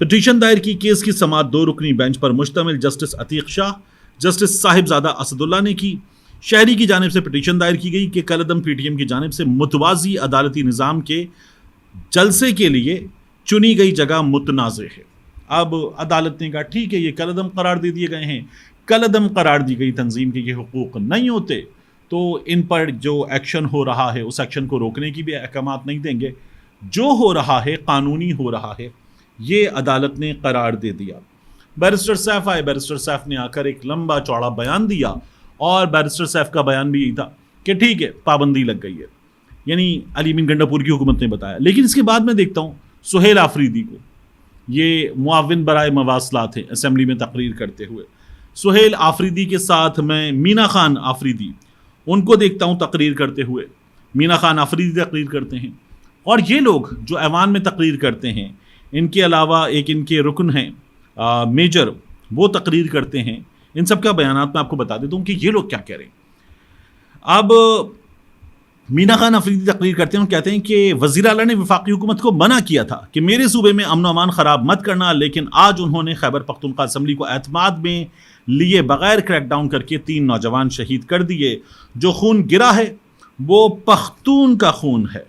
Petition دائر کی case کی سماعت 2 رکنی بینچ پر مشتمل جسٹس عتیق شاہ، جسٹس صاحبزادہ اسد اللہ نے کی۔ شہری کی جانب سے پٹیشن دائر کی گئی کہ کالعدم پی ٹی ایم کی جانب سے متوازی عدالتی نظام کے جلسے کے لیے چنی گئی جگہ متنازع ہے۔ اب عدالت نے کہا ٹھیک ہے، یہ کالعدم قرار دے دیے گئے ہیں، کالعدم قرار دی گئی تنظیم کے یہ حقوق نہیں ہوتے تو ان پر جو ایکشن ہو رہا ہے اس ایکشن کو روکنے کی بھی احکامات نہیں دیں گے، جو ہو رہا ہے قانونی ہو رہا ہے، یہ عدالت نے قرار دے دیا۔ بیرسٹر سیف آئے، بیرسٹر سیف نے آ کر ایک لمبا چوڑا بیان دیا، اور بیرسٹر سیف کا بیان بھی یہی تھا کہ ٹھیک ہے پابندی لگ گئی ہے، یعنی علی امین گنڈاپور کی حکومت نے بتایا۔ لیکن اس کے بعد میں دیکھتا ہوں سہیل آفریدی کو، یہ معاون برائے مواصلات ہیں، اسمبلی میں تقریر کرتے ہوئے، سہیل آفریدی کے ساتھ میں مینا خان آفریدی، ان کو دیکھتا ہوں تقریر کرتے ہوئے۔ مینا خان آفریدی تقریر کرتے ہیں، اور یہ لوگ جو ایوان میں تقریر کرتے ہیں، ان کے علاوہ ایک ان کے رکن ہیں میجر، وہ تقریر کرتے ہیں۔ ان سب کا بیانات میں آپ کو بتا دیتا ہوں کہ یہ لوگ کیا کہہ رہے ہیں۔ اب مینا خان آفریدی تقریر کرتے ہیں اور کہتے ہیں کہ وزیر اعلیٰ نے وفاقی حکومت کو منع کیا تھا کہ میرے صوبے میں امن و امان خراب مت کرنا، لیکن آج انہوں نے خیبر پختونخوا اسمبلی کو اعتماد میں لیے بغیر کریک ڈاؤن کر کے 3 نوجوان شہید کر دیے۔ جو خون گرا ہے وہ پختون کا خون ہے،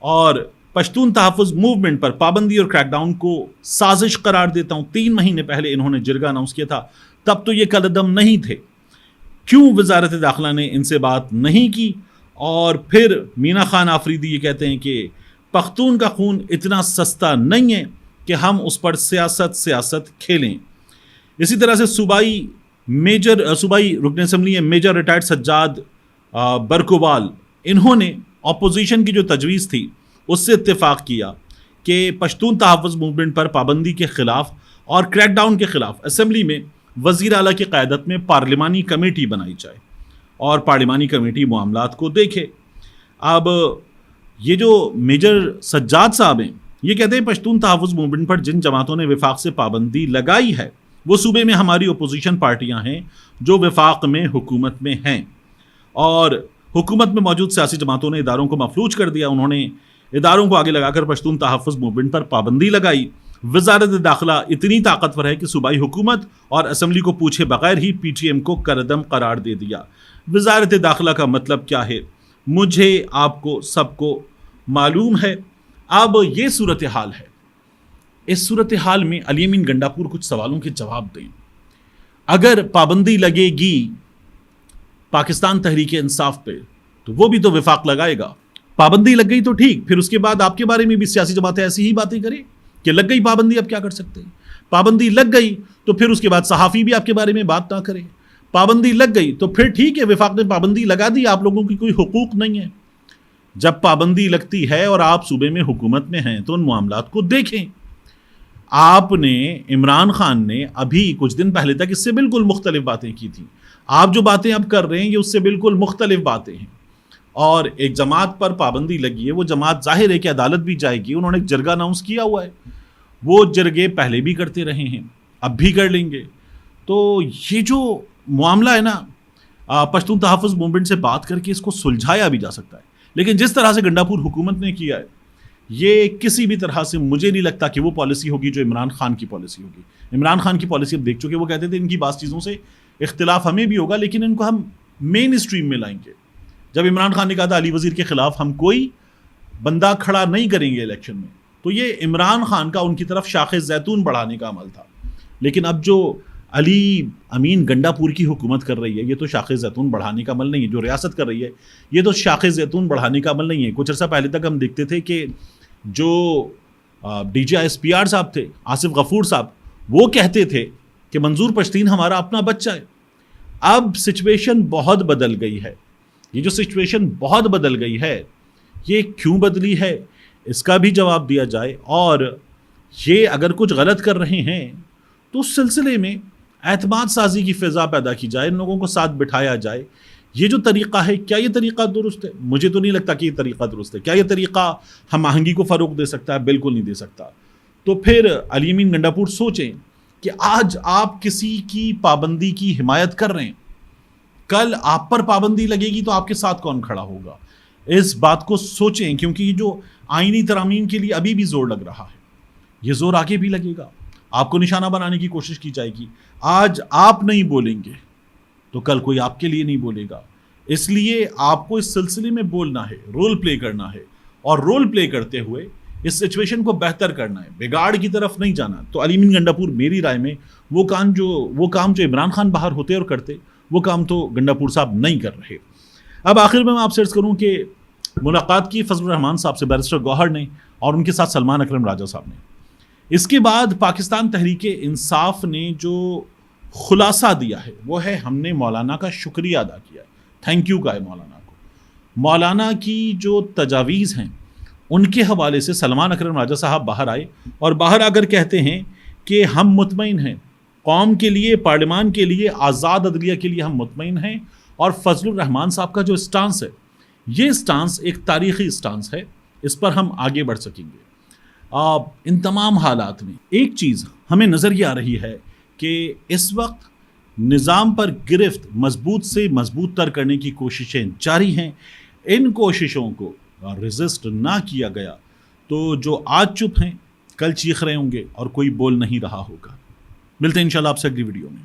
اور پشتون تحفظ موومنٹ پر پابندی اور کریک ڈاؤن کو سازش قرار دیتا ہوں۔ 3 مہینے پہلے انہوں نے جرگہ اناؤنس کیا تھا، تب تو یہ کالعدم نہیں تھے، کیوں وزارت داخلہ نے ان سے بات نہیں کی؟ اور پھر مینا خان آفریدی یہ کہتے ہیں کہ پختون کا خون اتنا سستا نہیں ہے کہ ہم اس پر سیاست کھیلیں۔ اسی طرح سے صوبائی رکن اسمبلی میجر ریٹائرڈ سجاد برکوال، انہوں نے اپوزیشن کی جو تجویز تھی اس سے اتفاق کیا کہ پشتون تحفظ موومنٹ پر پابندی کے خلاف اور کریک ڈاؤن کے خلاف اسمبلی میں وزیر اعلیٰ کی قیادت میں پارلیمانی کمیٹی بنائی جائے اور پارلیمانی کمیٹی معاملات کو دیکھے۔ اب یہ جو میجر سجاد صاحب ہیں، یہ کہتے ہیں پشتون تحفظ موومنٹ پر جن جماعتوں نے وفاق سے پابندی لگائی ہے وہ صوبے میں ہماری اپوزیشن پارٹیاں ہیں جو وفاق میں حکومت میں ہیں، اور حکومت میں موجود سیاسی جماعتوں نے اداروں کو مفلوج کر دیا۔ انہوں نے اداروں کو آگے لگا کر پشتون تحفظ موومنٹ پر پابندی لگائی۔ وزارت داخلہ اتنی طاقتور ہے کہ صوبائی حکومت اور اسمبلی کو پوچھے بغیر ہی پی ٹی ایم کو کالعدم قرار دے دیا۔ وزارت داخلہ کا مطلب کیا ہے مجھے آپ کو سب کو معلوم ہے۔ اب یہ صورتحال ہے، اس صورتحال میں علی امین گنڈاپور کچھ سوالوں کے جواب دیں۔ اگر پابندی لگے گی پاکستان تحریک انصاف پہ تو وہ بھی تو وفاق لگائے گا۔ پابندی لگ گئی تو ٹھیک، پھر اس کے بعد آپ کے بارے میں بھی سیاسی جماعتیں ایسی ہی باتیں کریں کہ لگ گئی پابندی، اب کیا کر سکتے ہیں؟ پابندی لگ گئی تو پھر اس کے بعد صحافی بھی آپ کے بارے میں بات نہ کریں۔ پابندی لگ گئی تو پھر ٹھیک ہے، وفاق نے پابندی لگا دی، آپ لوگوں کی کوئی حقوق نہیں ہے۔ جب پابندی لگتی ہے اور آپ صوبے میں حکومت میں ہیں تو ان معاملات کو دیکھیں۔ آپ نے عمران خان نے ابھی کچھ دن پہلے تک اس سے بالکل مختلف باتیں کی تھیں، آپ جو باتیں اب کر رہے ہیں یہ اس سے بالکل مختلف باتیں ہیں۔ اور ایک جماعت پر پابندی لگی ہے، وہ جماعت ظاہر ہے کہ عدالت بھی جائے گی، انہوں نے ایک جرگہ اناؤنس کیا ہوا ہے، وہ جرگے پہلے بھی کرتے رہے ہیں، اب بھی کر لیں گے۔ تو یہ جو معاملہ ہے نا، پشتون تحفظ موومنٹ سے بات کر کے اس کو سلجھایا بھی جا سکتا ہے، لیکن جس طرح سے گنڈاپور حکومت نے کیا ہے یہ کسی بھی طرح سے مجھے نہیں لگتا کہ وہ پالیسی ہوگی جو عمران خان کی پالیسی ہوگی۔ عمران خان کی پالیسی اب دیکھ چکے، وہ کہتے تھے ان کی بعض چیزوں سے اختلاف ہمیں بھی ہوگا لیکن ان کو ہم مین اسٹریم میں لائیں گے۔ جب عمران خان نے کہا تھا علی وزیر کے خلاف ہم کوئی بندہ کھڑا نہیں کریں گے الیکشن میں، تو یہ عمران خان کا ان کی طرف شاخ زیتون بڑھانے کا عمل تھا۔ لیکن اب جو علی امین گنڈاپور کی حکومت کر رہی ہے یہ تو شاخ زیتون بڑھانے کا عمل نہیں ہے، جو ریاست کر رہی ہے یہ تو شاخ زیتون بڑھانے کا عمل نہیں ہے۔ کچھ عرصہ پہلے تک ہم دیکھتے تھے کہ جو D G I S P R صاحب تھے، آصف غفور صاحب، وہ کہتے تھے کہ منظور پشتین ہمارا اپنا بچہ ہے۔ اب سچویشن بہت بدل گئی ہے، یہ جو سچویشن بہت بدل گئی ہے یہ کیوں بدلی ہے اس کا بھی جواب دیا جائے، اور یہ اگر کچھ غلط کر رہے ہیں تو اس سلسلے میں اعتماد سازی کی فضا پیدا کی جائے، ان لوگوں کو ساتھ بٹھایا جائے۔ یہ جو طریقہ ہے کیا یہ طریقہ درست ہے؟ مجھے تو نہیں لگتا کہ یہ طریقہ درست ہے۔ کیا یہ طریقہ ہم آہنگی کو فروغ دے سکتا ہے؟ بالکل نہیں دے سکتا۔ تو پھر علی امین گنڈاپور سوچیں کہ آج آپ کسی کی پابندی کی حمایت کر رہے ہیں، کل آپ پر پابندی لگے گی تو آپ کے ساتھ کون کھڑا ہوگا؟ اس بات کو سوچیں، کیونکہ یہ جو آئینی ترامیم کے لیے ابھی بھی زور لگ رہا ہے یہ زور آگے بھی لگے گا۔ آپ کو نشانہ بنانے کی کوشش کی جائے گی. آج آپ نہیں بولیں گے تو کل کوئی آپ کے لیے نہیں بولے گا. اس لیے آپ کو اس سلسلے میں بولنا ہے, رول پلے کرنا ہے, اور رول پلے کرتے ہوئے اس سچویشن کو بہتر کرنا ہے, بگاڑ کی طرف نہیں جانا. تو علی امین گنڈا پور میری رائے میں وہ کام جو عمران خان باہر ہوتے اور کرتے, وہ کام تو گنڈا پور صاحب نہیں کر رہے. اب آخر میں آپ سے عرض کروں کہ ملاقات کی فضل الرحمان صاحب سے بیرسٹر گوہر نے, اور ان کے ساتھ سلمان اکرم راجہ صاحب نے. اس کے بعد پاکستان تحریک انصاف نے جو خلاصہ دیا ہے وہ ہے ہم نے مولانا کا شکریہ ادا کیا ہے, تھینک یو کا ہے مولانا کو. مولانا کی جو تجاویز ہیں ان کے حوالے سے سلمان اکرم راجہ صاحب باہر آئے, اور باہر آ کر کہتے ہیں کہ ہم مطمئن ہیں, قوم کے لیے, پارلیمان کے لیے, آزاد عدلیہ کے لیے ہم مطمئن ہیں, اور فضل الرحمان صاحب کا جو اسٹانس ہے یہ اسٹانس ایک تاریخی اسٹانس ہے, اس پر ہم آگے بڑھ سکیں گے. ان تمام حالات میں ایک چیز ہمیں نظر یہ آ رہی ہے کہ اس وقت نظام پر گرفت مضبوط سے مضبوط تر کرنے کی کوششیں جاری ہیں. ان کوششوں کو ریزسٹ نہ کیا گیا تو جو آج چپ ہیں کل چیخ رہے ہوں گے اور کوئی بول نہیں رہا ہوگا. ملتے ہیں انشاءاللہ آپ سے اگلی ویڈیو میں.